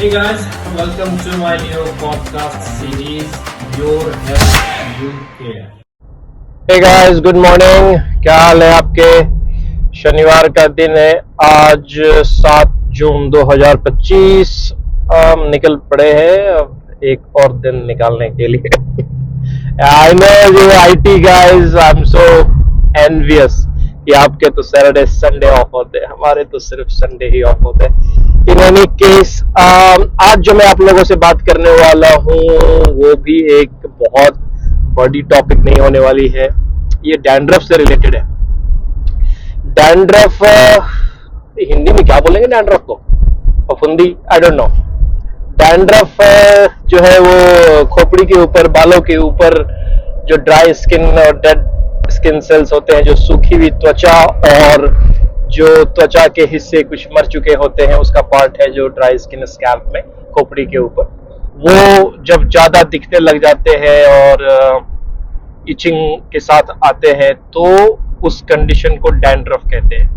Hey guys, welcome to my new podcast series, Your Health You Care. Hey guys, good morning. क्या हाल है आपके? शनिवार का दिन है आज 7 जून 2025। हम निकल पड़े हैं अब एक और दिन निकालने के लिए। I know you IT guys, I am so envious कि आपके तो सैटरडे संडे ऑफ होते हैं, हमारे तो सिर्फ संडे ही ऑफ होते हैं। इन एनी केस आज जो मैं आप लोगों से बात करने वाला हूँ वो भी एक बहुत बड़ी टॉपिक नहीं होने वाली है। ये डैंड्रफ से रिलेटेड है। डैंड्रफ हिंदी में क्या बोलेंगे डैंड्रफ को? फफूंदी, आई डोंट नो। डैंड्रफ जो है वो खोपड़ी के ऊपर, बालों के ऊपर जो ड्राई स्किन और डेड स्किन सेल्स होते हैं, जो सूखी हुई त्वचा और जो त्वचा के हिस्से कुछ मर चुके होते हैं, उसका पार्ट है जो ड्राई स्किन स्कैल्प में खोपड़ी के ऊपर, वो जब ज्यादा दिखने लग जाते हैं और इचिंग के साथ आते हैं तो उस कंडीशन को डैंड्रफ कहते हैं।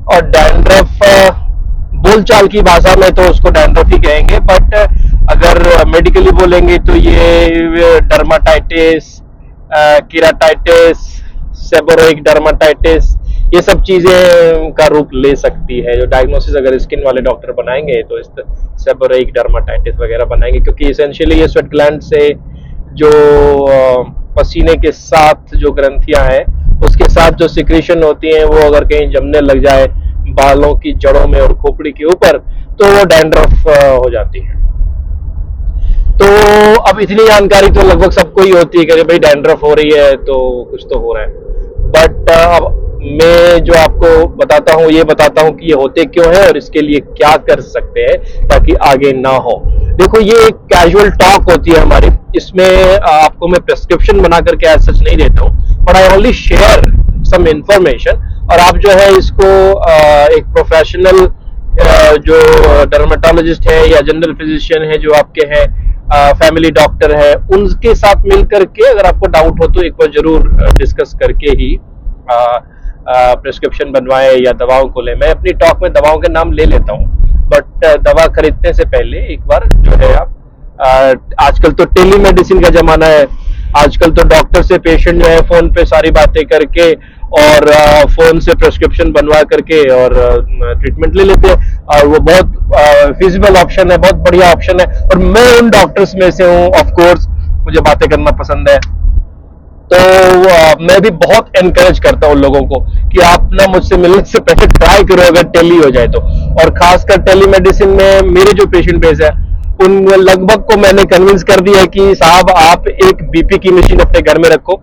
और डैंड्रफ बोलचाल की भाषा में तो उसको डैंड्रफ ही कहेंगे, बट अगर मेडिकली बोलेंगे तो ये डर्माटाइटिस, कीराटाइटिस, सेबोरोइक डर्माटाइटिस, ये सब चीजें का रूप ले सकती है। जो डायग्नोसिस अगर स्किन वाले डॉक्टर बनाएंगे तो इस सेबोरोइक डर्माटाइटिस वगैरह बनाएंगे, क्योंकि एसेंशियली ये स्वेट ग्लैंड से जो पसीने के साथ जो ग्रंथियां हैं उसके साथ जो सिक्रीशन होती हैं वो अगर कहीं जमने लग जाए बालों की जड़ों में और खोपड़ी के ऊपर तो वो डैंड्रफ हो जाती है। तो अब इतनी जानकारी तो लगभग सबको ही होती है कि भाई डैंड्रफ हो रही है तो कुछ तो हो रहा है, बट अब मैं जो आपको बताता हूँ ये बताता हूँ कि ये होते क्यों है और इसके लिए क्या कर सकते हैं ताकि आगे ना हो। देखो, ये एक कैजुअल टॉक होती है हमारी, इसमें आपको मैं प्रेस्क्रिप्शन बना करके एज सच नहीं देता हूँ, but I only share some information. और आप जो है इसको एक प्रोफेशनल जो डर्मेटोलॉजिस्ट है या जनरल फिजिशियन है जो आपके हैं, फैमिली डॉक्टर है, उनके साथ मिल करके अगर आपको डाउट हो तो एक बार जरूर डिस्कस करके ही प्रिस्क्रिप्शन बनवाएं या दवाओं को ले। मैं अपनी टॉक में दवाओं के नाम ले लेता हूँ, बट दवा खरीदने से पहले एक बार जो है आप आजकल तो टेलीमेडिसिन का जमाना है। आजकल तो डॉक्टर से पेशेंट जो है फोन पे सारी बातें करके और फोन से प्रिस्क्रिप्शन बनवा करके और ट्रीटमेंट ले लेते हैं, और वो बहुत फिजिबल ऑप्शन है, बहुत बढ़िया ऑप्शन है। और मैं उन डॉक्टर्स में से हूँ, ऑफ कोर्स मुझे बातें करना पसंद है, तो मैं भी बहुत एनकरेज करता हूँ लोगों को कि आप ना मुझसे मिलने से पहले ट्राई करो अगर टेली हो जाए तो। और खासकर टेलीमेडिसिन में मेरे जो पेशेंट बेस है उन लगभग को मैंने कन्विंस कर दिया कि साहब आप एक बीपी की मशीन अपने घर में रखो,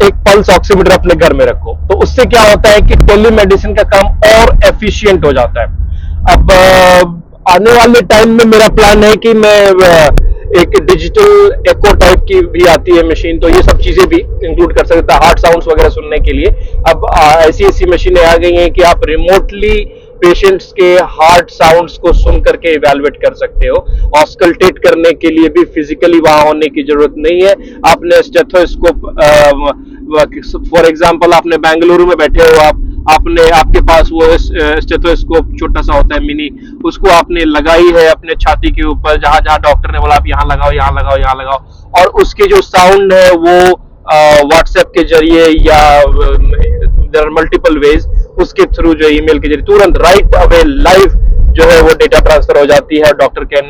एक पल्स ऑक्सीमीटर अपने घर में रखो, तो उससे क्या होता है कि टेलीमेडिसिन का काम और एफिशिएंट हो जाता है। अब आने वाले टाइम में मेरा प्लान है कि मैं एक डिजिटल एको टाइप की भी आती है मशीन, तो ये सब चीजें भी इंक्लूड कर सकता है हार्ट साउंड्स वगैरह सुनने के लिए। अब ऐसी मशीनें आ गई हैं कि आप रिमोटली पेशेंट्स के हार्ट साउंड्स को सुन करके इवैल्यूएट कर सकते हो। ऑस्कल्टेट करने के लिए भी फिजिकली वहां होने की जरूरत नहीं है। आपने स्टेथोस्कोप, फॉर एग्जांपल आपने बेंगलुरु में बैठे हो, आपके पास वो स्टेथोस्कोप छोटा सा होता है मिनी, उसको आपने लगाई है अपने छाती के ऊपर, जहां जहां डॉक्टर ने बोला आप यहाँ लगाओ यहाँ लगाओ यहाँ लगाओ, और उसके जो साउंड है वो व्हाट्सएप के जरिए या देयर आर मल्टीपल वेज, उसके थ्रू जो ईमेल के जरिए तुरंत राइट अवे लाइव जो है वो डेटा ट्रांसफर हो जाती है। Doctor can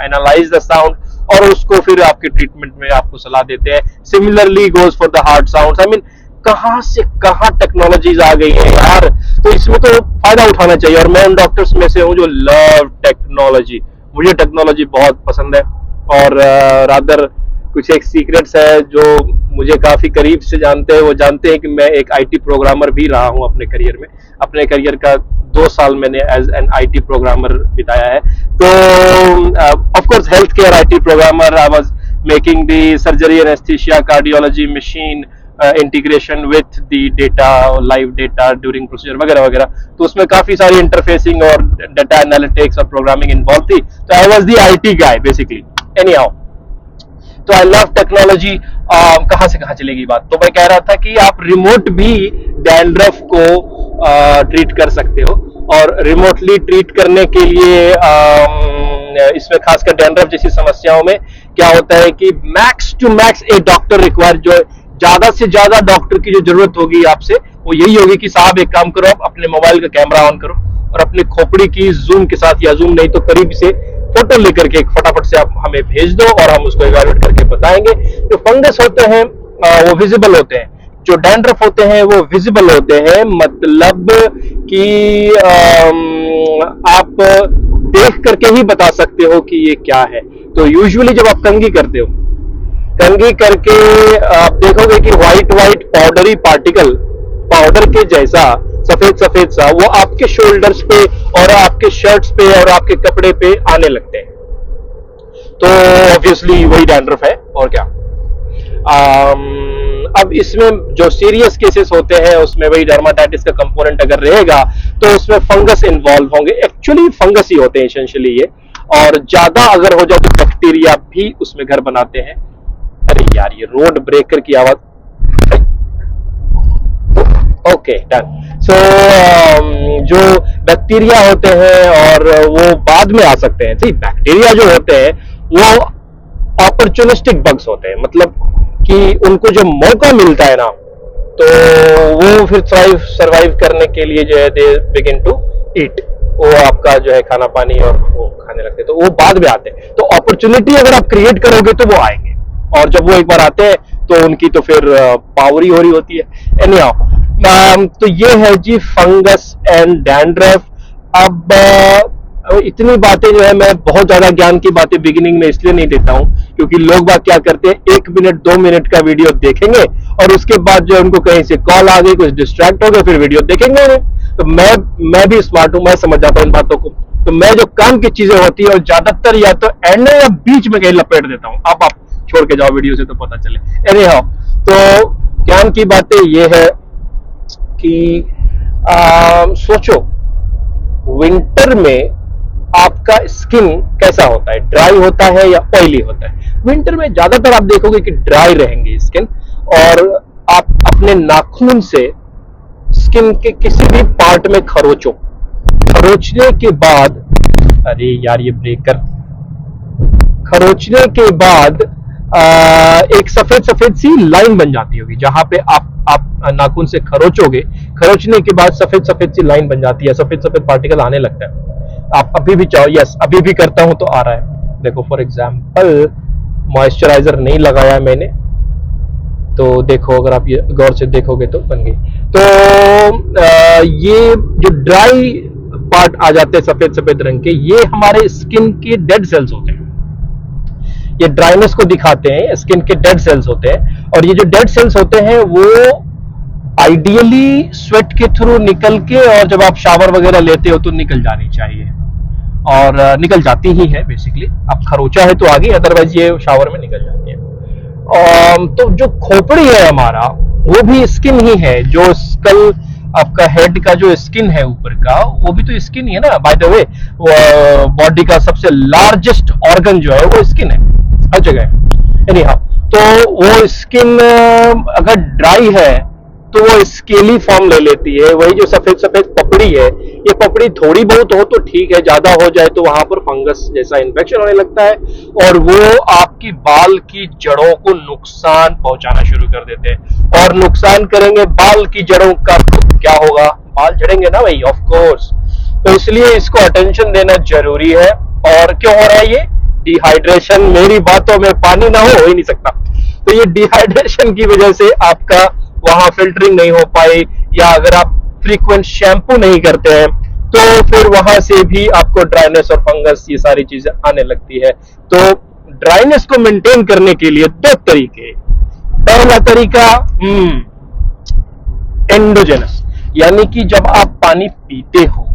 analyse the sound और उसको फिर आपके ट्रीटमेंट में आपको सलाह देते हैं। Similarly goes for the heart sounds. I mean कहां से कहां टेक्नोलॉजीज आ गई हैं यार, तो इसमें तो फायदा उठाना चाहिए। और मैं उन डॉक्टर्स में से हूं जो लव टेक्नोलॉजी, मुझे टेक्नोलॉजी बहुत पसंद है। और रादर कुछ एक सीक्रेट्स है जो मुझे काफी करीब से जानते हैं, वो जानते हैं कि मैं एक आईटी प्रोग्रामर भी रहा हूं अपने करियर में। अपने करियर का 2 साल मैंने एज एन आईटी प्रोग्रामर बिताया है। तो of course health care IT programmer, I was making the surgery anaesthesia cardiology machine integration with the data, live data during procedure वगैरह वगैरह। तो उसमें काफी सारी इंटरफेसिंग और डेटा एनालिटिक्स और प्रोग्रामिंग इन्वॉल्व थी। तो I was the IT guy basically. Any how, तो आई लव टेक्नोलॉजी। कहां से कहां चलेगी बात, तो मैं कह रहा था कि आप रिमोट भी डैंड्रफ को ट्रीट कर सकते हो। और रिमोटली ट्रीट करने के लिए इसमें खासकर डैंड्रफ जैसी समस्याओं में क्या होता है कि मैक्स टू मैक्स एक डॉक्टर रिक्वायर, जो ज्यादा से ज्यादा डॉक्टर की जो जरूरत होगी आपसे वो यही होगी कि साहब एक काम करो, आप अपने मोबाइल का कैमरा ऑन करो और अपनी खोपड़ी की जूम के साथ, या जूम नहीं तो करीब से फोटो लेकर के फटाफट से आप हमें भेज दो और हम उसको इवैल्यूएट करके बताएंगे। जो फंगस होते हैं वो विजिबल होते हैं, जो डैंड्रफ होते हैं वो विजिबल होते हैं, मतलब कि आप देख करके ही बता सकते हो कि ये क्या है। तो यूजुअली जब आप कंघी करते हो, कंघी करके आप देखोगे कि white white powdery particle, powder के जैसा सफेद सफेद सा, वो आपके शोल्डर्स पे और आपके शर्ट्स पे और आपके कपड़े पे आने लगते हैं। तो ऑब्वियसली वही डैंड्रफ है और क्या। अब इसमें जो सीरियस केसेस होते हैं उसमें वही डर्माटाइटिस का कंपोनेंट अगर रहेगा तो उसमें फंगस इन्वॉल्व होंगे। एक्चुअली फंगस ही होते हैं एसेंशियली ये, और ज्यादा अगर हो जाए तो बैक्टीरिया भी उसमें घर बनाते हैं। अरे यार ये रोड ब्रेकर की आवाज, ओके डन। सो जो बैक्टीरिया होते हैं और वो बाद में आ सकते हैं। see, बैक्टीरिया जो होते हैं वो अपॉर्चुनिस्टिक बग्स होते हैं, मतलब कि उनको जो मौका मिलता है ना तो वो फिर सरवाइव करने के लिए जो है दे बिगिन टू ईट, वो आपका जो है खाना पानी और वो खाने लगते हैं, तो वो बाद में आते हैं। तो अपॉर्चुनिटी अगर आप क्रिएट करोगे तो वो आएंगे, और जब वो एक बार आते हैं तो उनकी तो फिर पावर ही हो रही होती है। एनीहाउ तो ये है जी फंगस एंड डैंड्रफ। अब इतनी बातें जो है, मैं बहुत ज्यादा ज्ञान की बातें बिगिनिंग में इसलिए नहीं देता हूं क्योंकि लोग बात क्या करते हैं, 1 मिनट 2 मिनट का वीडियो देखेंगे और उसके बाद जो उनको कहीं से कॉल आ गई, कुछ डिस्ट्रैक्ट हो गए, फिर वीडियो देखेंगे नहीं। तो मैं भी स्मार्ट हूं, मैं समझ जाता हूं इन बातों को। तो मैं जो काम की चीजें होती है और ज्यादातर या तो एंड या बीच में कहीं लपेट देता हूं। अब आप छोड़ के जाओ वीडियो से तो पता चले। एनीहाउ तो ज्ञान की बातें ये है कि सोचो विंटर में आपका स्किन कैसा होता है, ड्राई होता है या ऑयली होता है। विंटर में ज्यादातर आप देखोगे कि ड्राई रहेंगे स्किन, और आप अपने नाखून से स्किन के किसी भी पार्ट में खरोचो, खरोचने के बाद, अरे यार ये ब्रेकर, खरोचने के बाद एक सफेद सफेद सी लाइन बन जाती होगी जहां पे आप नाखून से खरोचोगे, खरोचने के बाद सफेद सफेद सी लाइन बन जाती है, सफेद सफेद पार्टिकल आने लगता है। आप अभी भी चाहो, यस अभी भी करता हूं तो आ रहा है। देखो फॉर एग्जांपल मॉइस्चराइजर नहीं लगाया मैंने, तो देखो अगर आप ये गौर से देखोगे तो बन गई। तो ये जो ड्राई पार्ट आ जाते हैं सफेद सफेद रंग के, ये हमारे स्किन के डेड सेल्स होते हैं। ये ड्राइनेस को दिखाते हैं, स्किन के डेड सेल्स होते हैं, और ये जो डेड सेल्स होते हैं वो आइडियली स्वेट के थ्रू निकल के, और जब आप शावर वगैरह लेते हो तो निकल जानी चाहिए, और निकल जाती ही है बेसिकली। आप खरोचा है तो आगे, अदरवाइज ये शावर में निकल जाती है। तो जो खोपड़ी है हमारा वो भी स्किन ही है, जो स्कल आपका हेड का जो स्किन है ऊपर का, वो भी तो स्किन ही है ना। बाय द वे बॉडी का सबसे लार्जेस्ट ऑर्गन जो है वो स्किन है, हर जगह। एनीहाउ तो वो स्किन अगर ड्राई है तो वो स्केली फॉर्म ले लेती है। वही जो सफेद सफेद पपड़ी है, ये पपड़ी थोड़ी बहुत हो तो ठीक है, ज्यादा हो जाए तो वहां पर फंगस जैसा इन्फेक्शन होने लगता है, और वो आपकी बाल की जड़ों को नुकसान पहुंचाना शुरू कर देते हैं। और नुकसान करेंगे बाल की जड़ों का तो क्या होगा, बाल झड़ेंगे ना भाई, ऑफ कोर्स। तो इसलिए इसको अटेंशन देना जरूरी है। और क्यों हो रहा है ये डिहाइड्रेशन? मेरी बातों में पानी ना हो ही नहीं सकता। तो ये डिहाइड्रेशन की वजह से आपका वहां फिल्टरिंग नहीं हो पाई, या अगर आप फ्रीक्वेंट शैम्पू नहीं करते हैं तो फिर वहां से भी आपको ड्राइनेस और फंगस ये सारी चीजें आने लगती है। तो ड्राइनेस को मेंटेन करने के लिए 2 तरीके। पहला तरीका एंडोजेनस, यानी कि जब आप पानी पीते हो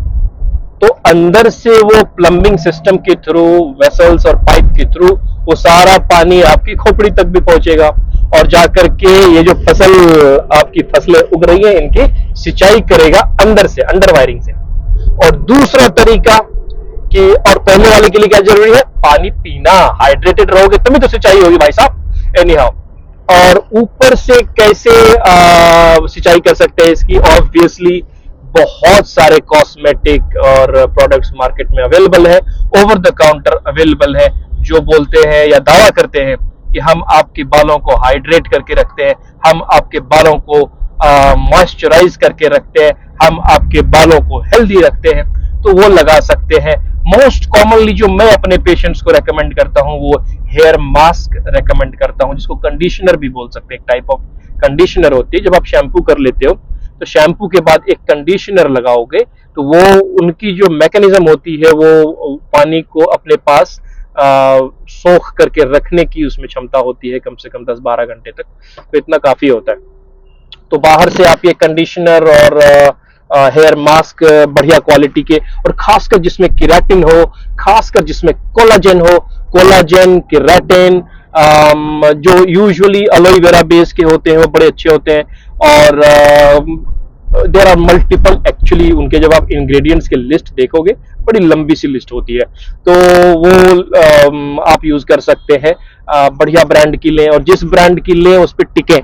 तो अंदर से वो प्लम्बिंग सिस्टम के थ्रू, वेसल्स और पाइप के थ्रू वो सारा पानी आपकी खोपड़ी तक भी पहुंचेगा, और जाकर के ये जो फसल आपकी फसलें उग रही है इनकी सिंचाई करेगा अंदर से, अंडर वायरिंग से। और दूसरा तरीका कि, और पहले वाले के लिए क्या जरूरी है, पानी पीना, हाइड्रेटेड रहोगे तभी तो सिंचाई होगी भाई साहब। एनीहाउ, और ऊपर से कैसे सिंचाई कर सकते हैं इसकी, ऑब्वियसली बहुत सारे कॉस्मेटिक और प्रोडक्ट्स मार्केट में अवेलेबल है, ओवर द काउंटर अवेलेबल है, जो बोलते हैं या दावा करते हैं कि हम आपके बालों को हाइड्रेट करके रखते हैं, हम आपके बालों को मॉइस्चराइज करके रखते हैं, हम आपके बालों को हेल्दी रखते हैं, तो वो लगा सकते हैं। मोस्ट कॉमनली जो मैं अपने पेशेंट्स को रेकमेंड करता हूं वो हेयर मास्क रेकमेंड करता हूं, जिसको कंडीशनर भी बोल सकते हैं। एक टाइप ऑफ कंडीशनर होती है, जब आप शैम्पू कर लेते हो तो शैम्पू के बाद एक कंडीशनर लगाओगे तो वो उनकी जो मैकेनिज्म होती है वो पानी को अपने पास सोख करके रखने की उसमें क्षमता होती है कम से कम 10-12 घंटे तक, तो इतना काफी होता है। तो बाहर से आप ये कंडीशनर और हेयर मास्क बढ़िया क्वालिटी के, और खासकर जिसमें केराटिन हो, खासकर जिसमें कोलाजन हो, कोलाजन केराटिन जो यूजुअली एलोवेरा बेस के होते हैं वो बड़े अच्छे होते हैं। और देयर आर मल्टीपल एक्चुअली उनके, जब आप इंग्रेडिएंट्स के लिस्ट देखोगे बड़ी लंबी सी लिस्ट होती है, तो वो आप यूज कर सकते हैं। बढ़िया ब्रांड की लें, और जिस ब्रांड की लें उस पर टिकें।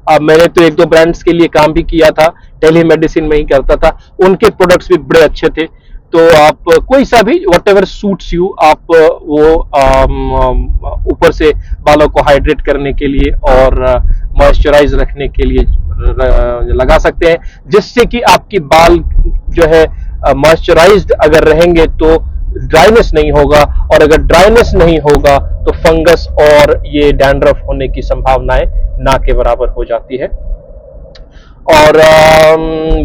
अब मैंने तो 1-2 ब्रांड्स के लिए काम भी किया था, टेली मेडिसिन में ही करता था, उनके प्रोडक्ट्स भी बड़े अच्छे थे। तो आप कोई सा भी वट एवर सूट्स यू, आप वो ऊपर से बालों को हाइड्रेट करने के लिए और मॉइस्चराइज रखने के लिए लगा सकते हैं, जिससे कि आपकी बाल जो है मॉइस्चराइज्ड अगर रहेंगे तो ड्राइनेस नहीं होगा, और अगर ड्राइनेस नहीं होगा तो फंगस और ये डैंड्रफ होने की संभावनाएं ना के बराबर हो जाती है। और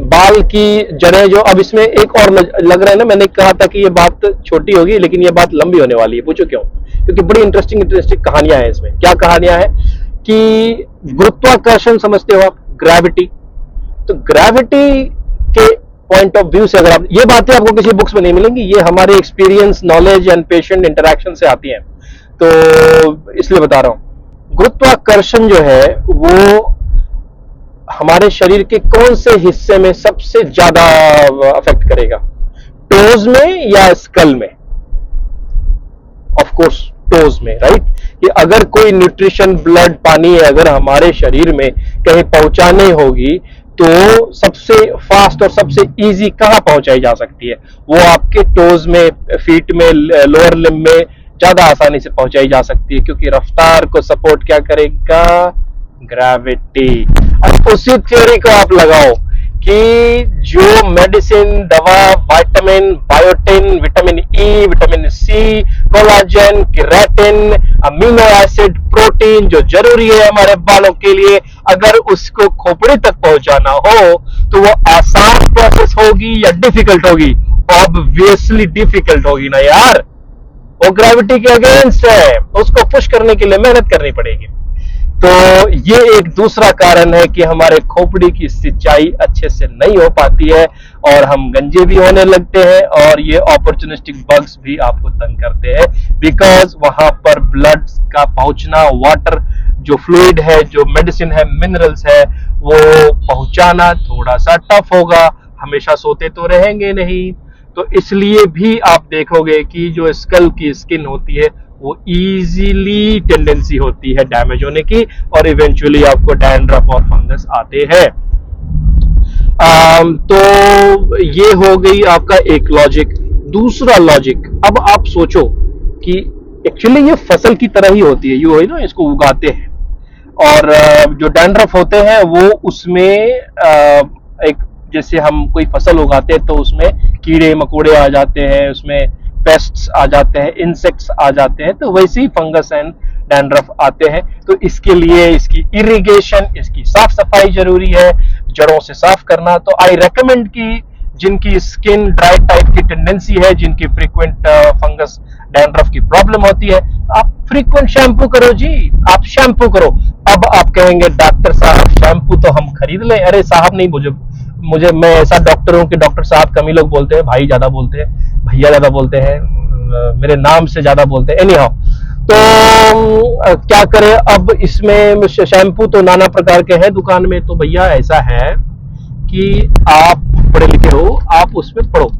बाल की जड़ें जो, अब इसमें एक और लग रहा है ना, मैंने कहा था कि ये बात छोटी होगी लेकिन ये बात लंबी होने वाली है। पूछो क्यों? क्योंकि बड़ी इंटरेस्टिंग कहानियां हैं इसमें। क्या कहानियां हैं कि गुरुत्वाकर्षण समझते हो आप, ग्रेविटी। तो ग्रेविटी के पॉइंट ऑफ व्यू से, अगर आप, ये बातें आपको किसी बुक्स में नहीं मिलेंगी, ये हमारे experience, knowledge and patient interaction से आती हैं, तो इसलिए बता रहा हूं। गुरुत्वाकर्षण जो है वो हमारे शरीर के कौन से हिस्से में सबसे ज्यादा अफेक्ट करेगा? टोज में या स्कल में? ऑफ कोर्स टोज में, राइट। कि अगर कोई न्यूट्रिशन, ब्लड, पानी अगर हमारे शरीर में कहीं पहुंचाने होगी तो सबसे फास्ट और सबसे इजी कहां पहुंचाई जा सकती है? वो आपके टोज में, फीट में, लोअर लिम्ब में ज्यादा आसानी से पहुंचाई जा सकती है, क्योंकि रफ्तार को सपोर्ट क्या करेगा? ग्रेविटी। अब उसी थ्योरी को आप लगाओ कि जो मेडिसिन, दवा, vitamin, biotin, vitamin E, vitamin C, collagen, keratin, amino acid, protein जो जरूरी है हमारे बालों के लिए, अगर उसको खोपड़ी तक पहुंचाना हो तो वो आसान प्रोसेस होगी या डिफिकल्ट होगी? ऑब्वियसली डिफिकल्ट होगी ना यार, वो ग्रेविटी के अगेंस्ट है, उसको पुश करने के लिए मेहनत करनी पड़ेगी। तो ये एक दूसरा कारण है कि हमारे खोपड़ी की सिंचाई अच्छे से नहीं हो पाती है और हम गंजे भी होने लगते हैं, और ये अपॉर्चुनिस्टिक बग्स भी आपको तंग करते हैं, बिकॉज वहां पर ब्लड का पहुंचना, वाटर जो फ्लूइड है, जो मेडिसिन है, मिनरल्स है, वो पहुंचाना थोड़ा सा टफ होगा। हमेशा सोते तो रहेंगे नहीं, तो इसलिए भी आप देखोगे कि जो स्कल की स्किन होती है वो इजीली टेंडेंसी होती है डैमेज होने की, और इवेंचुअली आपको डैंड्रफ और फंगस आते हैं। तो ये हो गई आपका एक लॉजिक। दूसरा लॉजिक, अब आप सोचो कि एक्चुअली ये फसल की तरह ही होती है, यू है ना, इसको उगाते हैं, और जो डैंड्रफ होते हैं वो उसमें एक, जैसे हम कोई फसल उगाते हैं तो उसमें कीड़े मकोड़े आ जाते हैं, उसमें पेस्ट्स आ जाते हैं, इंसेक्ट्स आ जाते हैं, तो वैसे ही फंगस एंड डैंड्रफ आते हैं। तो इसके लिए इसकी इरिगेशन, इसकी साफ सफाई जरूरी है, जड़ों से साफ करना। तो आई रेकमेंड कि जिनकी स्किन ड्राई टाइप की टेंडेंसी है, जिनकी फ्रीक्वेंट फंगस डैंड्रफ की प्रॉब्लम होती है, आप फ्रीक्वेंट शैम्पू करो जी, आप शैम्पू करो। अब आप कहेंगे डॉक्टर साहब शैम्पू तो हम खरीद लें। अरे साहब नहीं, मुझे मैं ऐसा डॉक्टर हूं कि डॉक्टर साहब कम ही लोग बोलते हैं, भाई ज्यादा बोलते हैं, भैया ज्यादा बोलते हैं, मेरे नाम से ज्यादा बोलते हैं। एनीहाउ, तो क्या करें अब इसमें? शैम्पू तो नाना प्रकार के हैं दुकान में। तो भैया ऐसा है कि आप पढ़े लिखे हो, आप उसमें पढ़ो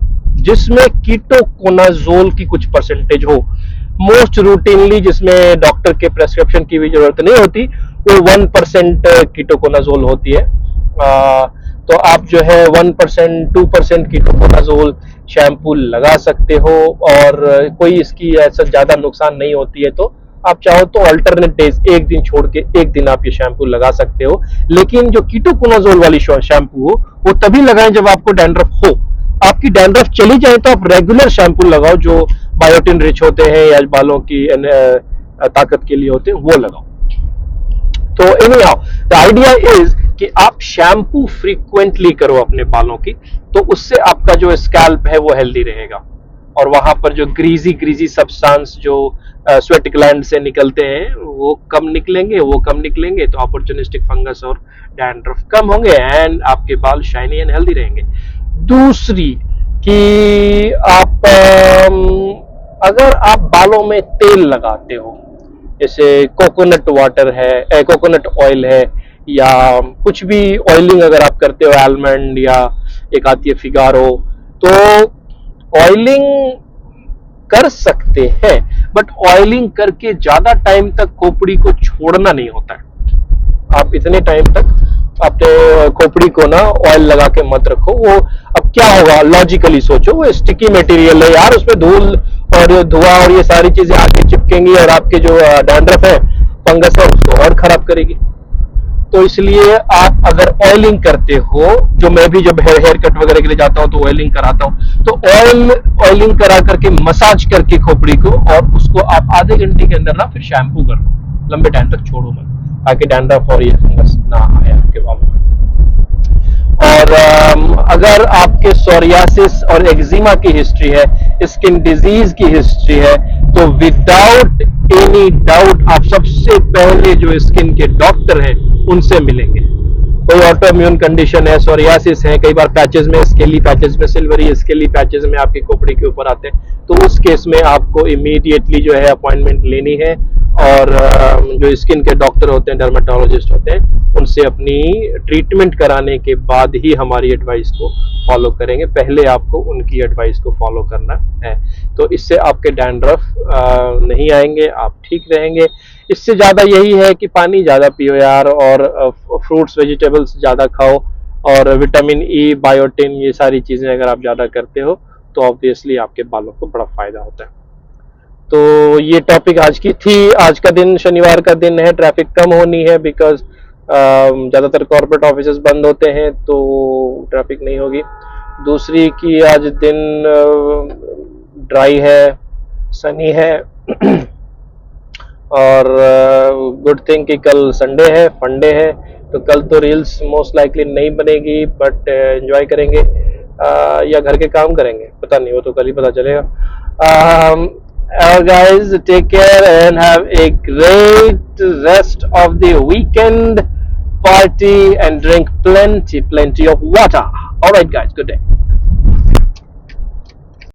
जिसमें कीटोकोनाजोल की कुछ परसेंटेज हो। मोस्ट रूटीनली जिसमें डॉक्टर के प्रेस्क्रिप्शन की भी जरूरत नहीं होती, वो 1% कीटोकोनाजोल होती है। तो आप जो है 1% 2% कीटोकोनाजोल शैम्पू लगा सकते हो, और कोई इसकी ऐसा ज़्यादा नुकसान नहीं होती है। तो आप चाहो तो अल्टरनेट डेज, एक दिन छोड़ के एक दिन आप ये शैम्पू लगा सकते हो। लेकिन जो कीटोकोनाजोल वाली शैम्पू हो वो तभी लगाएं जब आपको डैंड्रफ हो। आपकी डैंड्रफ चली जाए तो आप रेगुलर शैम्पू लगाओ जो बायोटिन रिच होते हैं या बालों की ताकत के लिए होते हैं, वो लगाओ। तो एनीहाउ द आइडिया इज कि आप शैम्पू फ्रीक्वेंटली करो अपने बालों की, तो उससे आपका जो स्कैल्प है वो हेल्दी रहेगा, और वहां पर जो ग्रीजी सब्सटेंस जो स्वेट ग्लैंड से निकलते हैं वो कम निकलेंगे, तो अपॉर्चुनिस्टिक फंगस और डैंड्रफ कम होंगे एंड आपके बाल शाइनी एंड हेल्दी रहेंगे। दूसरी कि आप अगर आप बालों में तेल लगाते हो, जैसे कोकोनट वाटर है, कोकोनट ऑयल है, या कुछ भी ऑयलिंग अगर आप करते हो, आलमंड या एक आती है फिगारो, तो ऑयलिंग कर सकते हैं, बट ऑयलिंग करके ज्यादा टाइम तक खोपड़ी को छोड़ना नहीं होता है। आप इतने टाइम तक अपने खोपड़ी को ना ऑयल लगा के मत रखो। वो अब क्या होगा, लॉजिकली सोचो, वो स्टिकी मटेरियल है यार, उसमें धूल और धुआं और ये सारी चीजें आके चिपकेंगी और आपके जो डैंड्रफ है, फंगस है, उसको और खराब करेगी। तो इसलिए आप अगर ऑयलिंग करते हो, जो मैं भी जब हेयर कट वगैरह के लिए जाता हूं तो ऑयलिंग कराता हूं, तो ऑयलिंग करा करके मसाज करके खोपड़ी को, और उसको आप आधे घंटे के अंदर ना फिर शैम्पू करो, लंबे टाइम तक छोड़ो मत, ताकि डैंड्रफ और ये फंगस ना आए आपके बालों में। और अगर आपके सोरियासिस और एक्जिमा की हिस्ट्री है, स्किन डिजीज की हिस्ट्री है, तो विदाउट एनी डाउट आप सबसे पहले जो स्किन के डॉक्टर हैं उनसे मिलेंगे। कोई ऑटोइम्यून कंडीशन है, सोरियासिस है, कई बार पैचेस में, स्केली पैचेस में, सिल्वरी स्केली पैचेस में आपकी खोपड़ी के ऊपर आते हैं, तो उस केस में आपको इमीडिएटली जो है अपॉइंटमेंट लेनी है, और जो स्किन के डॉक्टर होते हैं, डर्मेटोलॉजिस्ट होते हैं, उनसे अपनी ट्रीटमेंट कराने के बाद ही हमारी एडवाइस को फॉलो करेंगे। पहले आपको उनकी एडवाइस को फॉलो करना है, तो इससे आपके डैंड्रफ नहीं आएंगे, आप ठीक रहेंगे। इससे ज़्यादा यही है कि पानी ज़्यादा पियो यार, और फ्रूट्स वेजिटेबल्स ज़्यादा खाओ, और विटामिन ई, बायोटिन, ये सारी चीज़ें अगर आप ज़्यादा करते हो तो ऑब्वियसली आपके बालों को बड़ा फ़ायदा होता है। तो ये टॉपिक आज की थी। आज का दिन शनिवार का दिन है, ट्रैफिक कम होनी है, बिकॉज ज़्यादातर कॉर्पोरेट ऑफिसेस बंद होते हैं तो ट्रैफिक नहीं होगी। दूसरी कि आज दिन ड्राई है, सनी है, और गुड थिंग कि कल संडे है, फंडे है, तो कल तो रील्स मोस्ट लाइकली नहीं बनेगी, बट एंजॉय करेंगे, या घर के काम करेंगे, पता नहीं, वो तो कल ही पता चलेगा। Guys, take care and have a great rest of the weekend. Party and drink plenty of water. All right, guys, good day.